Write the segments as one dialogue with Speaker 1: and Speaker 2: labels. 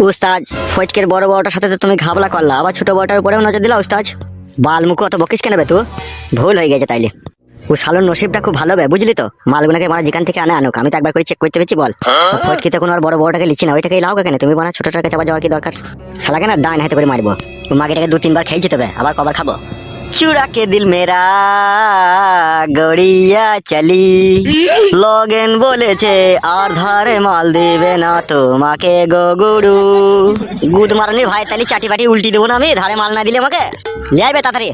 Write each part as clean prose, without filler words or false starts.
Speaker 1: উস্তাজ ফটকের বড় বড়টার সাথে তো তুমি ঘাবলা করলা, আবার ছোট বড়টার উপরেও নজর দিলা উস্তাজ। বাল মুখ অত বকিস কেন বে তুই? ভুল হয়ে গেছে তাইলে। ও শালোর নসিবটা খুব ভালো বে, বুঝলি তো? মালগুনাকে মারা যেখান থেকে আনে আনুক, আমি তো একবার করে চেক করতে পেরেছি। বল ফটকি তখন আর বড় বড়টাকে লিখছি না, ওইটাকে লাও কেন তুমি? বানা ছোটটার কাছে আবার যাওয়ার কি দরকার? শালাকে না ডাইন হাতে করে মারবো, মাগেটাকে 2-3 বার খেয়ে যেতে হবে, আবার কবার খাবো? चुरा के दिल मेरा গড়িয়া চলি লগেন বলেছে আর ধারে মাল দিবে না তোমাকে গো গুরু। গুদ মারানি ভাই, তাহলে চাটি পাটি উল্টি দেবো না আমি, ধারে মাল না দিলে আমাকে লিয়াইবে তাড়াতাড়ি।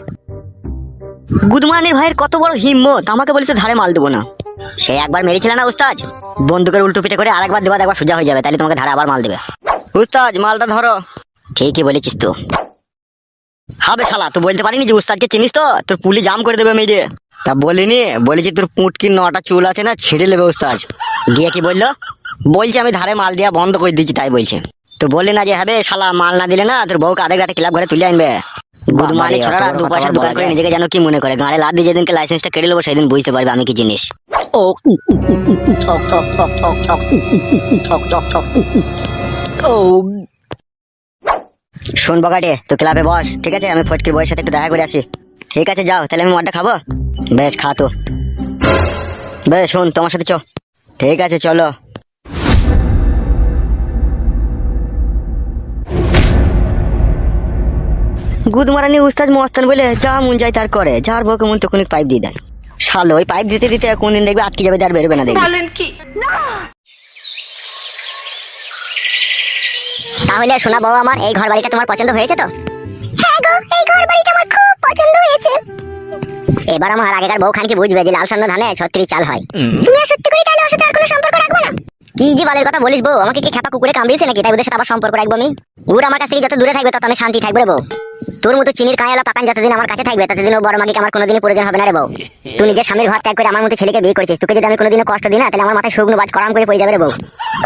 Speaker 1: গুদমারানির ভাইয়ের কত বড় হিম্মত, আমাকে বলেছে ধারে মাল দেবো না। সে একবার মেরেছিল না উস্তাজ, বন্দুকের উল্টো পিঠে করে আরেকবার দেবা, একবার সোজা হয়ে যাবে, তাহলে তোমাকে ধারে আবার মাল দেবে। উস্তাজ মালটা ধরো। ঠিকই বলেছিস তো। হবে শালা, তুই বলতে পারিনি যে উস্তাদকে চিনিস তো? তোর পুলি জাম করে দেবে মেয়ে। তা বলিনি, বলেছি তোর পুটকির 9টা চুল আছে না, ছিঁড়ে নেবে উস্তাদ। গিয়ে কি বললো? বলছে আমি ধারে মাল দেওয়া বন্ধ করে দিচ্ছি, তাই বলছে। তো বললি না যে হবে শালা, মাল না দিলে না তোর বউকে আধেক রাতে ক্লাব ঘরে তুলে আনবে। গুদমানি ছোড়ারা 2 পয়সা দোকান করে নিজেকে যেন কি মনে করে। গাড়ি লাদ দিয়ে যেদিনকে লাইসেন্সটা কেটে নেবো সেদিন বুঝতে পারবে আমি কি জিনিস। ও ঠক ঠক ঠক ঠক ঠক ঠক ঠক ঠক। ও শোন বগাটে, তুই ক্লাবে বস, ঠিক আছে? আমি ফটকির বউয়ের সাথে একটু দেখা করে আসি। ঠিক আছে যাও, তাহলে আমি মদটা খাবো। বেশ খা তো। বেশ শোন, তোমার সাথে চ। ঠিক আছে চলো। গুদমারানি উস্তাদ মস্তান বলে যা মন যায় তার করে, যার বউকে মন তখন পাইপ দিয়ে দেয়। শালো ওই পাইপ দিতে দিতে কোনদিন দেখবে আটকে যাবে, আর বেরোবে না দেখবে।
Speaker 2: তাহলে শোনা বউ আমার, এই ঘর বাড়িটা তোমার পছন্দ হয়েছে তো? হ্যাঁ গো, এই ঘর বাড়িটা আমার খুব পছন্দ হয়েছে। এবার আমার আগেকার বউ খান কি বুঝবে যে লাল সন্ন ধানে 36 চাল হয়। তুমি আর সত্যি করে তাহলে ওর সাথে আর কোনো সম্পর্ক রাখবে না? কি জি বালের কথা বলিস বউ, আমাকে কি খেপা কুকুরে কামড়িয়েছে নাকি তাই ওদের সাথে আবার সম্পর্ক রাখবো আমি? ওর আমার কাছ থেকে যত দূরে থাকবে তত আমি শান্তি থাকবে রে বউ। তোর মতো চিনির কাঁয়ালা পাকান যতদিন আমার কাছে থাকবে ততদিন ও বড় মাগিকে আমার কোনোদিনই প্রয়োজন হবে না রে বউ। তুই নিজের স্বামীর ঘর ত্যাগ করে আমার মতো ছেলেকে বিয়ে করেছিস, তোকে যদি আমি কোনোদিনও কষ্ট দিই না তাহলে আমার মাথায় শুকনো বাজ করাম করে পড়ে যাবে রে বউ।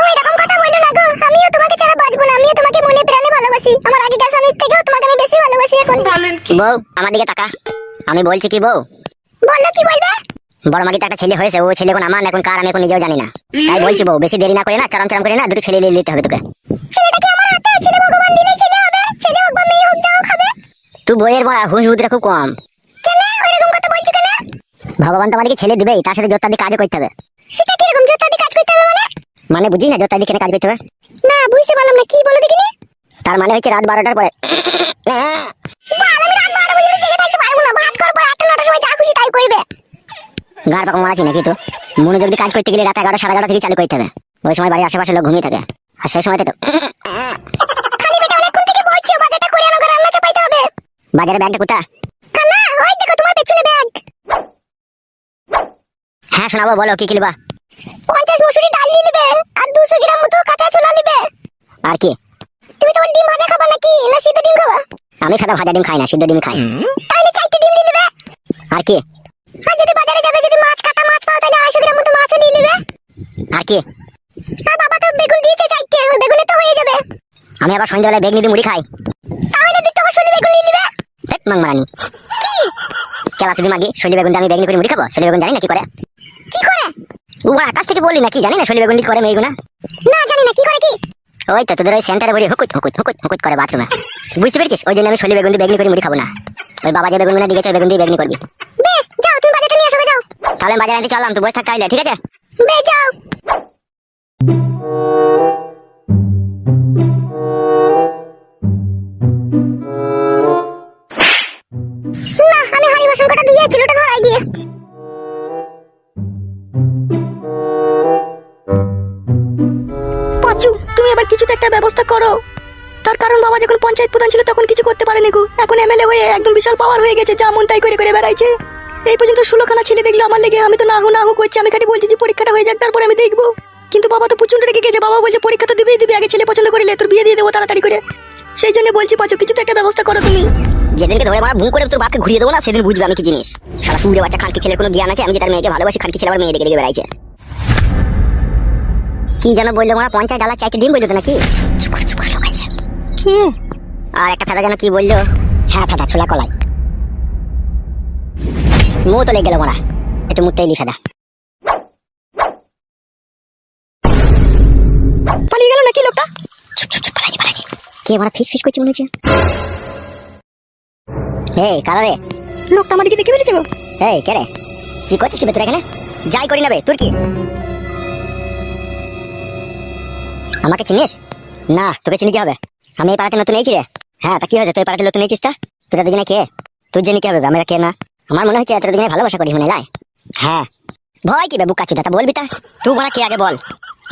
Speaker 2: ওই রকম কথা বললো না গো, আমিও তোমাকে ছাড়া বাঁচবো না, আমিও তোমাকে মনে প্রাণে ভালোবাসি। আমার আগেকার স্বামীর থেকেও তোমাকে আমি বেশি ভালোবাসি এখন। বউ আমার দিকে তাকা, আমি বলছি কি বউ? বললো কি বলবে? বড় মাগিতে একটা ছেলে হয়েছে, ও ছেলে এখন আমার এখন কার আমি এখন নিজেও জানি না, তাই বলছি বউ বেশি দেরি না করে না চরম চরম করে না 2টো ছেলে নিয়ে নিতে হবে তোকে। ছেলেটা কি আমার হাতে? ছেলে ভগবান দিলে ছেলে হবে, ছেলে হোক বা মেয়ে হোক যা হোক হবে। তুই বইয়ের বড় হুঁশ বুদ্ধিটা খুব কম। কেন এরকম কথা বলছো কেন? ভগবান তো আমাদেরকে ছেলে দিবেই, তার সাথে জোরদার দিয়ে কাজও করতে হবে। সেটা কি রকম জোরদার দিয়ে কাজ করতে হবে মানে? মানে বুঝি না জোরদার দিয়ে কেন কাজ করতে হবে? না বুঝতে পারলাম না, কি বলো দেখিনি? তার মানে হচ্ছে রাত 12টার পরে। আমি রাত 12টা পর্যন্ত জেগে থাকতে পারবো না, ভাত খাওয়ার পর 8টা-9টার সময় যা খুশি তাই করবে। গার পাকা মারাচ্ছি নাকি? তো মনোযোগ দিয়ে কাজ করতে গেলে রাত 11টা 11:30 থেকে চালু করতে হবে, ওই সময় বাড়ির আশেপাশে লোক ঘুমিয়ে থাকে, আর সেই সময়তে তো খালি পেটে অনেকক্ষণ থেকে বসছো, বাজারটা করে আনো, রান্না চাপাইতে হবে। বাজারে ব্যাগটা কোথা? কানা ওই দেখো তোমার পেছনে ব্যাগ। হ্যাঁ শোনাবো, বলো কি কিনবা? 50 মসুরি ডাল নিবে আর 200 গ্রাম মতো কাঁচা ছোলা নিবে। আর কি? তুমি তো ডিম ভাজা খাবা নাকি না সিদ্ধ ডিম খাবা? আমি খাতা ভাজা ডিম খাই না, সিদ্ধ ডিম খাই। তাহলে 4টে ডিম নিবে। আর কি? আর যদি বাজারে যাবে, যদি মাছ কাটা মাছ পাও তাহলে 250 গ্রাম মতো মাছও নিয়ে নেবে। আর কি? আর বাবা তো বেগুন দিয়েছে 4টে, ওই বেগুনে তো হয়ে যাবে। আমি আবার সন্ধ্যাবেলায় বেগুনি দিয়ে মুড়ি খাই। তাহলে 2টো মসুরি বেগুন নিয়ে নেবে। দেখ মাংমারানি কি কেলা যদি মাগি সলি বেগুন দিয়ে আমি বেগুনি করে মুড়ি খাবো? সলি বেগুন জানি না কি করে? কি করে? ও আকাশ থেকে বললি না কি জানি না সলি বেগুন করে মেয়েগুনা? না জানি না কি করে। কি? ওই তো তোদের ওই সেন্টারে বলি হুকুত হুকুত হুকুত হুকুত করে বাথরুমে, বুঝতে পেরেছিস? ওই জন্য আমি সলি বেগুন দিয়ে বেগুনি করে মুড়ি খাবো না। ওই বাবা যে বেগুন গুনা দিয়েছে বেগুন দিয়ে বেগুনি করবি। বেশ যাও, তুমি বাজারটা নিয়ে আসো যাও। তাহলে আমি বাজারে আনতে চললাম, তুই বসে থাক তাইলে, ঠিক আছে? বেশ যাও। না আমি হাড়ি বাসন কটা ধুয়ে চুলোটা ধরাই দিয়ে।
Speaker 1: পাঁচু তুমি আবার কিছু তো একটা ব্যবস্থা করো, তার কারণ বাবা যখন পঞ্চায়েত প্রধান ছিল তখন কিছু করতে পারেনি গো, এখন এমএলএ হয়ে একদম বিশাল পাওয়ার হয়ে গেছে, যা মন তাই করে করে বেড়াইছে। এই পর্যন্ত 16খানা ছেলে দেখলো আমার লেগে, আমি তো না হু করছি, আমি খালি বলছি যে পরীক্ষাটা হয়ে যাক তারপরে আমি দেখবো। কিন্তু বাবা তো প্রচন্ড রেগে গেছে, বাবা বলছে পরীক্ষা তো দিবেই দিবি, আগে ছেলে পছন্দ করলে তোর বিয়ে দিয়ে দেবো তাড়াতাড়ি করে। সেই জন্য বলছি পাঁচু কিছু তো একটা ব্যবস্থা করো তুমি।
Speaker 2: যেদিনকে ধরে মারা ভুঁ করে তোর বাপকে ঘুরিয়ে দেবো না সেদিন বুঝবে আমি কি জিনিস। শালা সুরে বাচ্চা খানকি ছেলের কোনো জ্ঞান আছে? আমি যে তার মেয়েকে ভালোবাসি, খানকি ছেলে আবার মেয়ে দেখে দেখে বেড়াইছে। কি যেন বললো মারা? 50 ডালা 4টে ডিম বললো তো নাকি? চুপার চুপার লোক আছে কি? আর একটা ফেদা যেন কি বললো? হ্যাঁ ফেদা ছোলা কলাই। মুখ তো লেগে গেল মারা, একটু মুখটাই লি ফেদা।
Speaker 1: পালিয়ে গেল নাকি লোকটা?
Speaker 2: চুপ চুপ চুপ, পালাইনি পালাইনি। কে বড় ফিস ফিস করছে মনে হচ্ছে। এই কারা রে?
Speaker 1: লোকটা আমাদেরকে দেখে ফেলেছে গো।
Speaker 2: এই কে রে? কি করছিস কি ভেতরে এখানে? যাই করি নেবে তোর কি? আমাকে চিনিস? না তোকে চিনি কি হবে? আমি এই পাড়াতে নতুন এইছি রে। হ্যাঁ তা কি হয়েছে, তুই এই পাড়াতে নতুন এইছিস? তা তোরা দুজনে কে? তোর জন্য কি হবে, আমরা কে না? আমার মনে হচ্ছে তোরা দুজনে ভালোবাসা করিস মনে লাই। হ্যাঁ ভয় কি বে বুকা চুদা, তা বলবি তা? তুই বড়া কে আগে বল।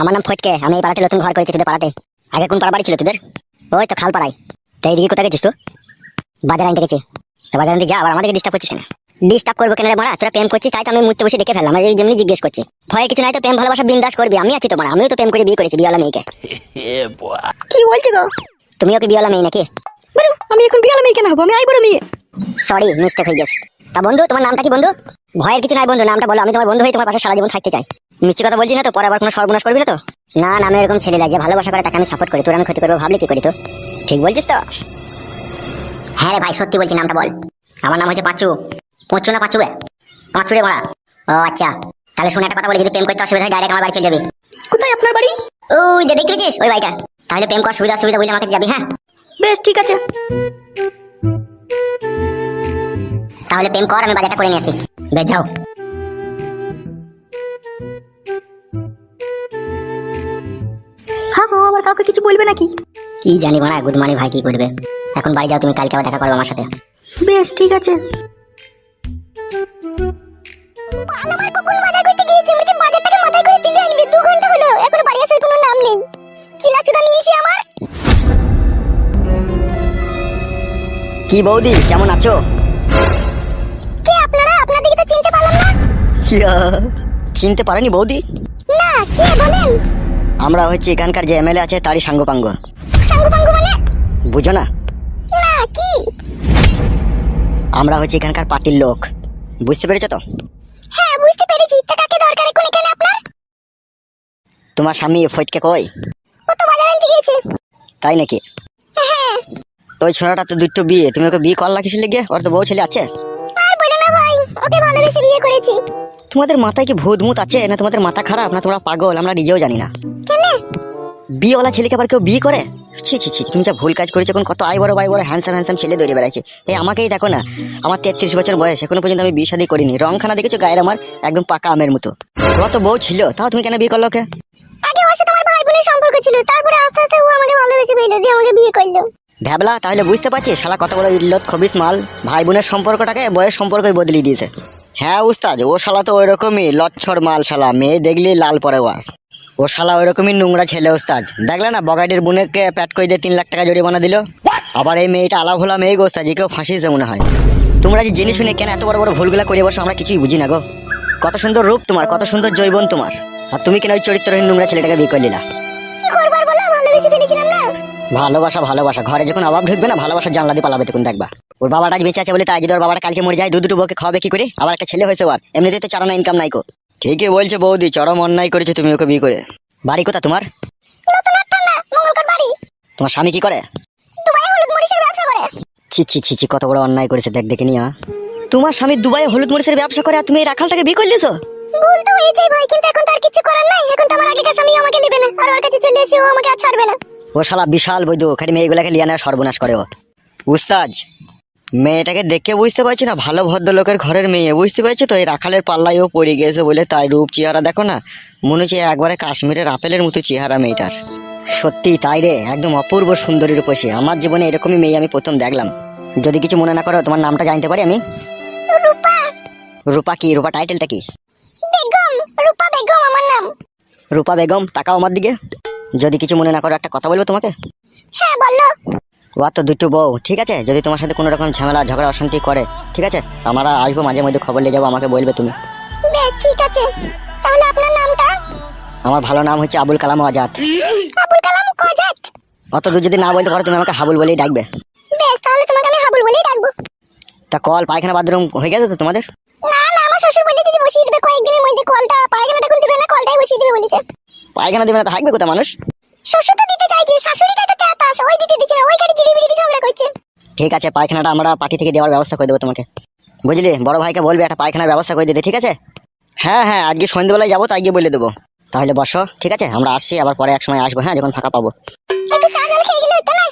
Speaker 2: আমার নাম ফটকে, আমি এই পাড়াতে নতুন ঘর করেছি তোদের পাড়াতে। আগে কোন পাড়া বাড়ি ছিল তোদের? ওই তো খাল পাড়ায়। তাই এদিকে কোথায় গেছিস তুই? বাজার আনতে গেছি। তা বাজার আনতে যা, আবার আমাদেরকে ডিস্টার্ব করছিস কেন? ডিস্টার্ব করবো কেন রে বড়া? তোরা প্রেম করছিস তাই তো আমি মুহূর্তে বসে দেখে ফেললাম, আমি যেমনি জিজ্ঞেস করছি। ভয়ের কিছু নাই তো, প্রেম ভালোবাসা বিন্দাস করবি, আমি আছি তো বড়া, আমিও তো প্রেম করে বিয়ে করেছি বিয়েওয়ালা মেয়েকে।
Speaker 1: কি বলছো গো?
Speaker 2: তুমিও কি বিয়েওয়ালা মেয়ে নাকি?
Speaker 1: বলো আমি এখন বিয়ালা মেয়ে কেন হবো, আমি আই বড় মেয়ে।
Speaker 2: সরি মিস্টেক হয়ে গেছে। তা বন্ধু তোমার নামটা কি বন্ধু? ভয়ের কিছু নাই বন্ধু, নামটা বলো, আমি তোমার বন্ধু হয়ে তোমার পাশে সারা জীবন থাকতে চাই। মিষ্টি কথা বলছি না তো, পরে আবার কোনো সর্বনাশ করবি না তো? না না, আমি এরকম ছেলে যে ভালোবাসা করে তাকে আমি সাপোর্ট করি, তোর আমি ক্ষতি করবো ভাবলে কি করি তো? ঠিক বলছিস তো? হ্যাঁ রে ভাই সত্যি বলছি, নামটা বল। আমার নাম হচ্ছে পাঁচু। পঁচু না পাঁচু? পাঁচু রে মারা। ও আচ্ছা, তাহলে শুনে একটা কথা বলি, যদি প্রেম করতে অসুবিধা হয় ডাইরেক্ট আমার বাড়ি চলে যাবি।
Speaker 1: কোথায় আপনার বাড়ি?
Speaker 2: ওই যে দেখতে পেয়েছিস ওই বাড়িটা। তাহলে প্রেম করার সুবিধা অসুবিধা বুঝে আমাকে যাবি। হ্যাঁ
Speaker 1: বেশ ঠিক আছে।
Speaker 2: তাহলে প্রেম কর, আমি বাজারটা করে নিয়ে আসি। বেশ যাও।
Speaker 1: হ্যাঁ গো, আবার কাউকে কিছু বলবে নাকি?
Speaker 2: কি জানি মারা, গুদমানি ভাই কি করবে। এখন বাড়ি যাও তুমি, কালকে আবার দেখা করবে আমার সাথে।
Speaker 1: বেশ ঠিক আছে।
Speaker 2: আমার কুকুর বাজার করতে গিয়েছে, মুঝে বাজারটাকে মাথায় করে তুলে আনবে। 2 ঘন্টা হলো এখনো বাড়ি আসার কোনো নাম নেই। কিলা চুদা মিনছি আমার।
Speaker 1: কি বৌদি কেমন আছো?
Speaker 2: কে আপনারা? আপনাদেরকে তো চিনতে পারলাম না।
Speaker 1: চিনতে পারেনি বৌদি?
Speaker 2: না কে বলেন?
Speaker 1: আমরা হচ্ছে এখানকার যে এমএলএ আছে তারই সাঙ্গপাঙ্গ।
Speaker 2: সাঙ্গুপাঙ্গু মানে?
Speaker 1: বুঝো না?
Speaker 2: না কি?
Speaker 1: আমরা হচ্ছে এখানকার পার্টির লোক, বুঝতে পেরেছো তো?
Speaker 2: হ্যাঁ বুঝতে পেরেছি। তা কাকে দরকার কোন এখানে আপনার?
Speaker 1: তোমার স্বামী ফটকে কই?
Speaker 2: ও তো বাজার আনতে গিয়েছে।
Speaker 1: তাই নাকি?
Speaker 2: হ্যাঁ।
Speaker 1: তো ওই ছোড়াটা তো দুটো বিয়ে, তুমি ওকে বিয়ে করলা কিসের লেগে? ওর তো বউ ছেলে আছে।
Speaker 2: আর বলো না ভাই, ওকে ভালোবেসে বিয়ে করেছি।
Speaker 1: তোমাদের মাথায় কি ভূত মুত আছে না? তোমাদের মাথা খারাপ না তোমরা পাগল? আমরা নিজেও জানি না।
Speaker 2: কেন?
Speaker 1: বিয়েওয়ালা ছেলেকে আবার কেউ বিয়ে করে? ছি ছি ছি, তুমি যা ভুল কাজ করেছো। এখন কত আই বড় বাই বড় হ্যান্ডসাম হ্যান্ডসাম ছেলে দৌড়ে বেড়াচ্ছে। এই আমাকেই দেখো না, আমার 33 বছর বয়স, এখনো পর্যন্ত আমি বিয়ে শাদী করিনি। রংখানা দেখেছো গায়ের আমার, একদম পাকা আমের মতো। তোমার তো বউ ছিল, তাও তুমি কেন বিয়ে করলো ওকে?
Speaker 2: আগে ওর সাথে আমার ভাই বোনের সম্পর্ক ছিল, তারপরে আস্তে আস্তে ও আমাকে ভালোবেসে ফেলে দিয়ে আমাকে বিয়ে করলো।
Speaker 1: ভ্যাবলা, তাহলে বুঝতে পারছিস শালা কত বড় ইল্লত খবিস মাল। ভাই বোনের সম্পর্কটাকে বয়স সম্পর্কই বদলে দিয়েছে। হ্যাঁ উস্তাদ, ও শালা তো ওই রকমই লচ্ছর মাল শালা, মেয়ে দেখলি লাল পরে ওয়ার। ও শালা ওই রকমই নোংরা ছেলে উস্তাদ। দেখলে না বগাইডের বোনকে প্যাট করে দিয়ে 3 লাখ টাকা জরিমানা দিল। আবার এই মেয়েটা আলা ভোলা মেয়ে গো উস্তাদ, যে কেউ ফাঁসিয়েছে মনে হয়। তোমরা যে জেনে শুনে কেন এত বড় বড় ভুলগুলা করে বসো, আমরা কিছুই বুঝি না গো। কত সুন্দর রূপ তোমার, কত সুন্দর জৈবন তোমার, আর তুমি কেন ওই চরিত্রহীন নোংরা ছেলেটাকে বিয়ে করলিলা?
Speaker 2: কি করবার বলো, ভালোবেসে ফেলেছিলাম না।
Speaker 1: ভালোবাসা ভালোবাসা, ঘরে যখন অভাব ঢুকবে না, ভালোবাসার জানলা দিয়ে পালাবে তখন দেখবা। ওর বাবাটা আজ বেঁচে আছে বলে তাই, যদি ওর বাবাটা কালকে মরে যায়, দুটো বউকে খাওয়াবে কি করে? আবার একটা ছেলে হয়েছে ওর, এমনিতেই তো চারানা ইনকাম নাই কো। ঠিকই বলছো বৌদি, চরম অন্যায় করেছো তুমি ওকে বিয়ে করে। বাড়ি কোথা তোমার?
Speaker 2: নতুন একটা না, মঙ্গলকর বাড়ি।
Speaker 1: তোমার স্বামী কি করে?
Speaker 2: দুবাই হলুদ মরিচের ব্যবসা করে।
Speaker 1: ছি ছি ছি ছি, কত বড় অন্যায় করেছে দেখ দেখে নিয়া। তোমার স্বামী দুবাইয়ে হলুদ মরিচের ব্যবসা করে, আর তুমি এই রাখালটাকে বিয়ে করলেছো?
Speaker 2: ভুল তো হয়েছে ভাই, কিন্তু এখন তো আর কিছু করার নাই। এখন তো আমার আগেকার স্বামী আমাকে নেবে না, আর ওর কাছে চলে এসে ও আমাকে আর ছাড়বে না।
Speaker 1: ও শালা বিশাল বৈধ, খালি মেয়েগুলাকে লিয়ে নেয় সর্বনাশ করে ও। উস্তাদ, মেয়েটাকে দেখে বুঝতে পারছি না ভালো ভদ্রলোকের ঘরের মেয়ে, বুঝতে পারছো তো? এই রাখালের পাল্লায় ও পড়ে গেছে বলে তাই, রূপ চেহারা দেখো না, মনে হচ্ছে একবারে কাশ্মীরের আপেলের মতো চেহারা মেয়েটার। সত্যি তাই রে, একদম অপূর্ব সুন্দরী রূপসী। আমার জীবনে এরকমই মেয়ে আমি প্রথম দেখলাম। যদি কিছু মনে না করো, তোমার নামটা জানতে পারি আমি?
Speaker 2: রূপা।
Speaker 1: রূপা কি? রূপা টাইটেলটা কি?
Speaker 2: বেগম, রূপা বেগম আমার নাম।
Speaker 1: রূপা বেগম, তাকাও আমার দিকে। যদি কিছু মনে না করো, একটা কথা বলবো তোমাকে।
Speaker 2: হ্যাঁ বললো।
Speaker 1: ও তো দুটো বউ, ঠিক আছে? যদি তোমার সাথে কোনো রকম ঝামেলা ঝগড়া অশান্তি করে, ঠিক আছে, আমরা আসবো মাঝে মধ্যে, খবর নিয়ে যাবো, আমাকে বলবে তুমি।
Speaker 2: বেশ ঠিক আছে। তাহলে আপনার নামটা?
Speaker 1: আমার ভালো নাম হচ্ছে আবুল কালাম আজাদ।
Speaker 2: আবুল কালাম আজাদ?
Speaker 1: অত দূর যদি না বলতে পারো, তুমি আমাকে হাবুল বলেই ডাকবে।
Speaker 2: বেশ, তাহলে তোমাকে আমি হাবুল বলেই ডাকবো।
Speaker 1: তা কল পায়খানা বাথরুম হয়ে গেছে তো তোমাদের?
Speaker 2: না না, আমার শ্বশুর বলেছে যে বসিয়ে দেবে কয়েকদিনের মধ্যে কলটা, পায়খানাটা এখন দেবে না, কলটাই বসিয়ে দেবে বলেছে।
Speaker 1: পায়খানা দেবে না তো হাঁকবে কোথা মানুষ?
Speaker 2: শ্বশুর তো দিতে চাইছে, শাশুড়িটাই তো তেতাস, ওই দিতে দিচ্ছে না, ওই গাড়ি জিরিবিরি ঝগড়া করছে।
Speaker 1: ঠিক আছে, পায়খানাটা আমরা পার্টি থেকে দেওয়ার ব্যবস্থা করে দেবো তোমাকে, বুঝলি? বড় ভাইকে বলবে একটা পায়খানার ব্যবস্থা করে দিতে, ঠিক আছে? হ্যাঁ হ্যাঁ, আজকে সন্ধ্যেবেলায় যাবো, তাই গিয়ে বলে দেবো। তাহলে বসো, ঠিক আছে? আমরা আসছি, আবার পরে এক সময় আসবো, হ্যাঁ, যখন ফাঁকা পাবো।
Speaker 2: একটু চা জল খেয়ে গেলে হতো না?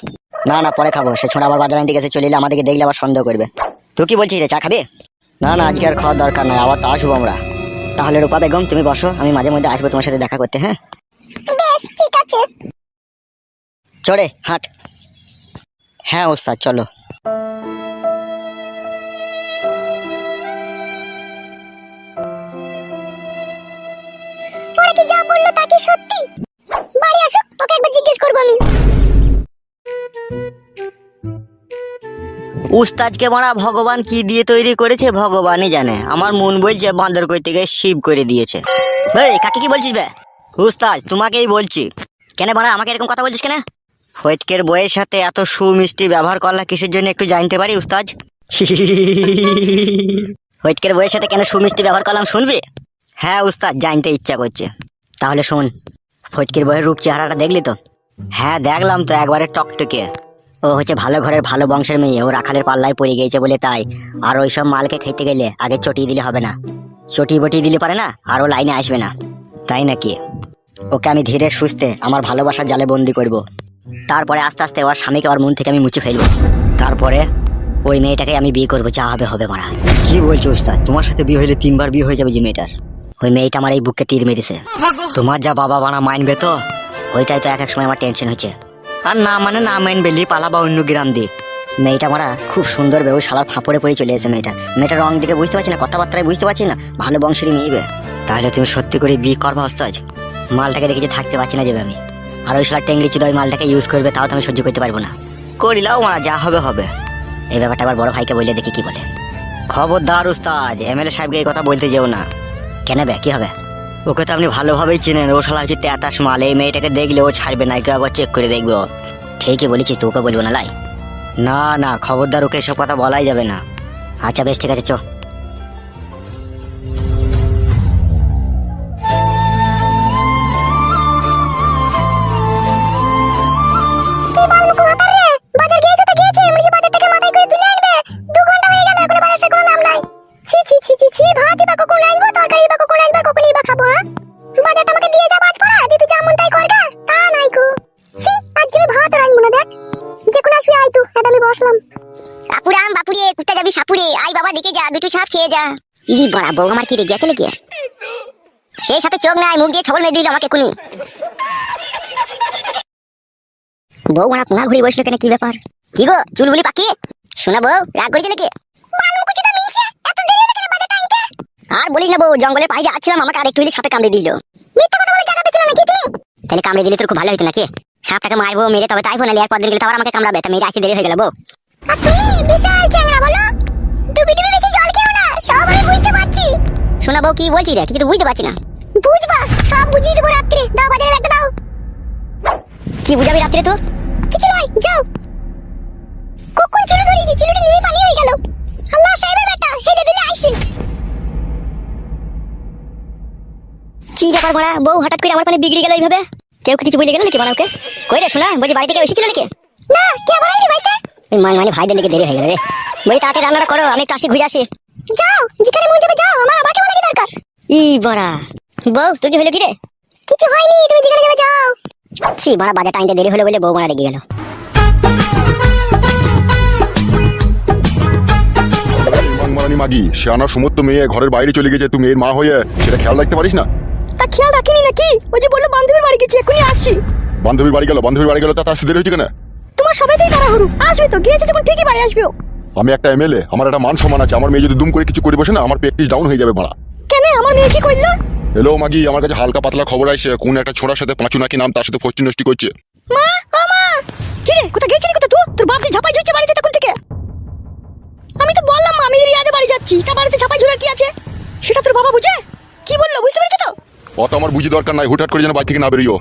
Speaker 1: না না, পরে খাবো। সে ছোড়া আবার বাজার আনতে গেছে, চলে এলে আমাদেরকে দেখলে আবার সন্দেহ করবে। তুই কি বলছিস রে, চা খাবি? না না, আজকে আর খাওয়ার দরকার নাই, আবার তো আসবো আমরা। তাহলে রূপা বেগম তুমি বসো, আমি মাঝে মধ্যে আসবো তোমার সাথে দেখা করতে, হ্যাঁ?
Speaker 2: বেশ ঠিক আছে।
Speaker 1: চড়ে হাট। হ্যাঁ ওস্তাদ, চলো।
Speaker 2: ওরা কি যা বললো তা কি সত্যি? বাড়ি আসুক, ওকে একবার জিজ্ঞেস করবো আমি।
Speaker 1: উস্তাদকে মারা ভগবান কি দিয়ে তৈরি করেছে ভগবানই জানে। আমার মন বলছে বান্দর কই থেকে শিব করে দিয়েছে। এই কাকে কি বলছিস বে? উস্তাদ তোমাকেই বলছি। কেন মারা আমাকে এরকম কথা বলছিস কেন? ফটকের বইয়ের সাথে এত সুমিষ্টি ব্যবহার করলা কিসের জন্য একটু জানতে পারি উস্তাদ? ফটকের বইয়ের সাথে কেন সুমিষ্টি ব্যবহার করলাম শুনবি? হ্যাঁ উস্তাদ, জানতে ইচ্ছা করছে। তাহলে শোন, ফটকের বইয়ের রূপ চেহারাটা দেখলি তো? হ্যাঁ দেখলাম তো, একবারে টকটকে। ও হচ্ছে ভালো ঘরের ভালো বংশের মেয়ে, ও রাখালের পাল্লায় পড়ে গিয়েছে বলে তাই। আর ওইসব মালকে খেতে গেলে আগে চটিয়ে দিলে হবে না, চটিয়ে বটিয়ে দিলে পারে না, আর ও লাইনে আসবে না। তাই নাকি? ওকে আমি ধীরে সুস্থে আমার ভালোবাসার জালে বন্দি করব। তারপরে আস্তে আস্তে ওর স্বামীকে ওর মন থেকে আমি মুছে ফেলবো। তারপরে ওই মেয়েটাকে আমি বিয়ে করবো, যা হবে হবে মারা। কি বলছো উস্তাদ? তোমার সাথে বিয়ে হলে 3বার বিয়ে হয়ে যাবে যে মেয়েটার? ওই মেয়েটা আমার এই বুককে তীর মেরেছে। তোমার যা বাবা বানা মানবে তো? ওইটাই তো এক এক সময় আমার টেনশন হচ্ছে। আর না মানে না মানবে, লি পালাবা অন্য গ্রাম দিয়ে। মেয়েটা মারা খুব সুন্দর বে, ওই শালার ফাঁপড়ে পড়ে চলে এসেছে মেয়েটা। মেয়েটার রং দিকে বুঝতে পারছি না, কথাবার্তায় বুঝতে পারছি না, ভালো বংশেরই মেয়ে। তাহলে তুমি সত্যি করে বিয়ে করবা ওস্তাদ? মালটাকে দেখে যে থাকতে পারছি না যাবে আমি। আর ওই শালা টেংরি চুদা ওই মালটাকে ইউজ করবে, তাও তো আমি সহ্য করতে পারবো না। করিলাও মারা, যা হবে হবে। এই ব্যাপারটা আবার বড় ভাইকে বললে দেখি কি বলে। খবরদার উস্তাদ, এমএলএ সাহেবকে এই কথা বলতে যেও না। কেন বে, কি হবে? ওকে তো আপনি ভালোভাবেই চেনেন, ও শালা হচ্ছে তেতাস মাল। এই মেয়েটাকে দেখলে ও ছাড়বে না, কেউ একবার চেক করে দেখবে ও। ঠিকই বলেছিস, তোকে বলবো না লাই। না না, খবরদার, ওকে এসব কথা বলাই যাবে না। আচ্ছা বেশ, ঠিক আছে, চো।
Speaker 2: কি বল মুকু ব্যাপার রে? বাজার গিয়েছো তো গিয়েছে, এমনি বাজার থেকে মাথায় করে তুলে আনবে। 2 ঘন্টা হয়ে গেল, এখনো বাজার কোনো নাম নাই। ছি ছি ছি ছি ছি, ভাতই বা কখন আনবো, তরকারি বা কখন আনবো, কখনই বা খাবো? হ্যাঁ, বাজারটা আমাকে দিয়ে যা বাজ পড়া, তুই যা মন তাই করগা। তা নাই গো। ছি, আজকে আমি ভাত রাখবো না। দেখ যে কোন আসবি আই, তুই এটা আমি বসলাম। বাপুরাম বাপুরে, কোথায় যাবি সাপুরে? আই বাবা দেখে যা, দুটো ছাপ খেয়ে যা। ইরি বড়া বউ আমার কি রে গেছে নাকি? সেই সাথে চোখ নাই, মুখ দিয়ে ছবল মেরে দিল আমাকে কোনি। বউ মারা কোনা ঘুরে বসলো কেন, কি ব্যাপার? কি গো চুলগুলি পাকিয়ে? শোনা বউ, রাগ করেছে নাকি? আর বলিস না বউ, জঙ্গলের পায়ে যাচ্ছিলাম, আমাকে আরেকটু হলে সাপে কামড়ে দিল। মিথ্যা কথা বলে জায়গা পেছনে নাকি তুমি? তাহলে কামড়ে দিলে তোর খুব ভালো হতো নাকি? সাপটাকে মারবো, মেরে তবে তাই না, আর পরদিন গেলে আবার আমাকে কামড়াবে, তা মেরে আসতে দেরি হয়ে গেল বউ। আর তুমি বিশাল চ্যাংড়া বলো, ডুবি ডুবি বেশি জল খেও না, সব আমি বুঝতে পারছি। শোনা বউ, কি বলছিস রে? কিছু তো বুঝতে পারছি না। বুঝবা, সব বুঝিয়ে দেবো রাত্রে। দাও বাজারে ব্যাগটা দাও। কি বুঝাবি রাত্রে তো? কিছু নয়, যাও। কখন চুলো ধরিয়েছি, চুলোটা নিমে পানি হয়ে গেল। আল্লাহ সাহেবের বেটা হেলে দিলে আইসে। কি ব্যাপার বড়া, বউ হঠাৎ করে আমার পানে বিগড়ে গেল এইভাবে? কেউ কিছু বলে গেল নাকি বড়া ওকে? কই রে শোনা, বলছি বাড়ি থেকে এসেছিল নাকি? না, কে বলাইনি বাড়িতে? ওই মানে ভাইদের লেগে দেরি হয়ে গেল রে। বই তাড়াতাড়ি রান্নাটা করো, আমি একটু আসি, ঘুরে আসি। যাও, যেখানে মন যাবে যাও, আমার বাবাকে বলা কি দরকার? ই বড়া বউ, তুই কি হলো কি রে? কিছু হয়নি, তুমি যেখানে যাবে যাও। ছি বড়া, বাজার টাইমটা দেরি হলো বলে বউ বড়া রেগে গেল।
Speaker 3: মারানি মাগি, সে আনার সমস্ত মেয়ে ঘরের বাইরে চলে গেছে, তুমি এর মা হয়ে সেটা খেয়াল রাখতে পারিস না?
Speaker 4: তা খেয়াল রাখিনি নাকি? ওই যে বললো বান্ধবীর বাড়ি গেছি, এখনই আসছি।
Speaker 3: বান্ধবীর বাড়ি গেল, তা তার দেরি হয়েছে কেন?
Speaker 4: তোমার সবাইতেই তাড়াহুড়ো, আসবে তো, গিয়েছে যখন ঠিকই বাড়ি আসবে ও।
Speaker 3: আমি একটা এমএলএ, আমার একটা মান সম্মান আছে, আমার মেয়ে যদি দুম করে কিছু করে বসে না, আমার প্র্যাকটিস ডাউন হয়ে যাবে মারা।
Speaker 4: কেন, আমার মেয়ে কি করলো?
Speaker 3: হ্যালো মাগি, আমার কাছে হালকা পাতলা খবর আসছে, কোন একটা ছোড়ার সাথে পাঁচু নাকি নাম, তার সাথে ফষ্টি নষ্টি করছে।
Speaker 4: মা, আমা, কি রে, কোথা গেছিলি কোথা তুই? তোর বাপ যে ঝাপাই ঝুলছে বাড়িতে তখন থেকে। আমি তো বললাম মা, আমি রিয়াদের বাড়ি যাচ্ছি, তা বাড়িতে ঝাপাই ঝুলার কি আছে? সেটা তোর বাবা বুঝে? কি বললো বুঝতে পেরেছো তো?
Speaker 3: অত আমার বুঝি দরকার নাই, হুটহাট করে যেন বাড়ি থেকে না বেরিও।